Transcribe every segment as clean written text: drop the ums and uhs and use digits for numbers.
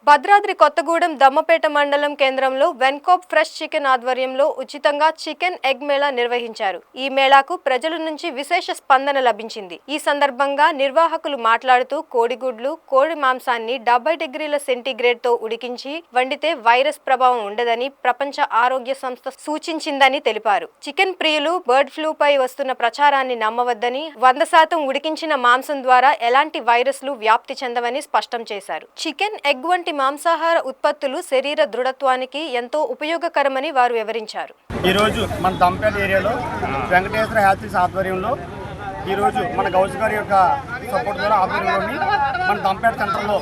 భద్రాద్రి కొత్తగూడెం దమ్మపేట మండలం కేంద్రంలో వెన్కోప్ fresh chicken ఆధ్వర్యంలో ఉచితంగా చికెన్ ఎగ్ మేళా నిర్వహించారు. ఈ మేళాకు ప్రజల నుంచి విశేష స్పందన లభించింది. ఈ సందర్భంగా నిర్వాహకులు మాట్లాడుతూ కోడిగుడ్లు, కోడి మాంసాన్ని 70 డిగ్రీల సెంటీగ్రేడ్ తో ఉడికించి వండితే వైరస్ ప్రభావం ఉండదని ప్రపంచ ఆరోగ్య సంస్థ సూచించిందని తెలిపారు. చికెన్ ప్రియులు బర్డ్ ఫ్లూ పై వస్తున్న ప్రచారాన్ని నమ్మవద్దని, 100% ఉడికించిన మాంసం ద్వారా ఎలాంటి వైరస్లు వ్యాప్తి చెందవని స్పష్టం చేశారు. చికెన్ ఎగ్ వంటి మాంసాహార ఉత్పత్తులు శరీర దృఢత్వానికి ఎంతో ఉపయోగకరమని వారు వివరించారు. ఈ రోజు మన దంపేట ఏరియాలో వెంకటేశ్వర హెల్త్ ఆధ్వర్యంలో ఈ రోజు మన గౌస్ గారి యొక్క సపోర్ట్ ద్వారా ఆధ్వర్యంలోని మన దంపేట సెంటర్లో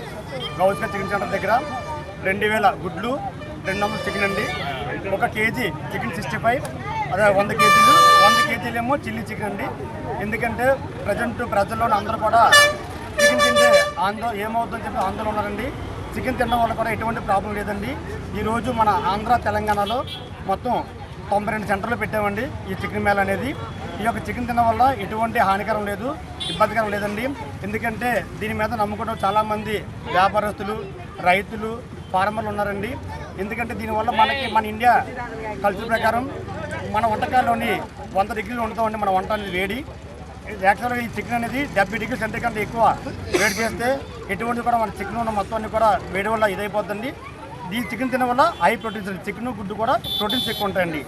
గౌస్ గారి చికెన్ సెంటర్ దగ్గర 2000 గుడ్లు, 200 చికెన్ అండి, 1 కేజీ చికెన్ 65, అదే 100 కేజీలు, 100 కేజీలేమో చిల్లీ చికెన్ అండి. ఎందుకంటే ప్రజల్లో అందరూ కూడా చికెన్ తింటే ఏమవుతుందని చెప్పి ఆందోళన ఉన్నారండి. చికెన్ తినడం వల్ల కూడా ఎటువంటి ప్రాబ్లం లేదండి. ఈరోజు మన ఆంధ్ర తెలంగాణలో మొత్తం 92 సెంటర్లు పెట్టామండి ఈ చికెన్ మేళ అనేది. ఈ యొక్క చికెన్ తినడం వల్ల ఎటువంటి హానికరం లేదు, ఇబ్బందికరం లేదండి. ఎందుకంటే దీని మీద నమ్ముకోవడం చాలామంది వ్యాపారస్తులు, రైతులు, ఫార్మర్లు ఉన్నారండి. ఎందుకంటే దీనివల్ల మన ఇండియా కల్చర్ ప్రకారం మన వంటకాల్లోని 100 డిగ్రీలు వండుతామండి. మన వంట అనేది వేడి. యాక్చువల్గా ఈ చికెన్ అనేది 70 డిగ్రీ సెంటీగ్రేడ్ కంటే ఎక్కువ వేడి చేస్తే ఎటువంటి కూడా మన చికెన్ ఉన్న మొత్తాన్ని కూడా వేడి వల్ల ఇదైపోతుంది. ఈ చికెన్ తినడం వల్ల హై ప్రోటీన్స్, చికెన్ గుడ్డు కూడా ప్రోటీన్స్ ఎక్కువ ఉంటాయండి.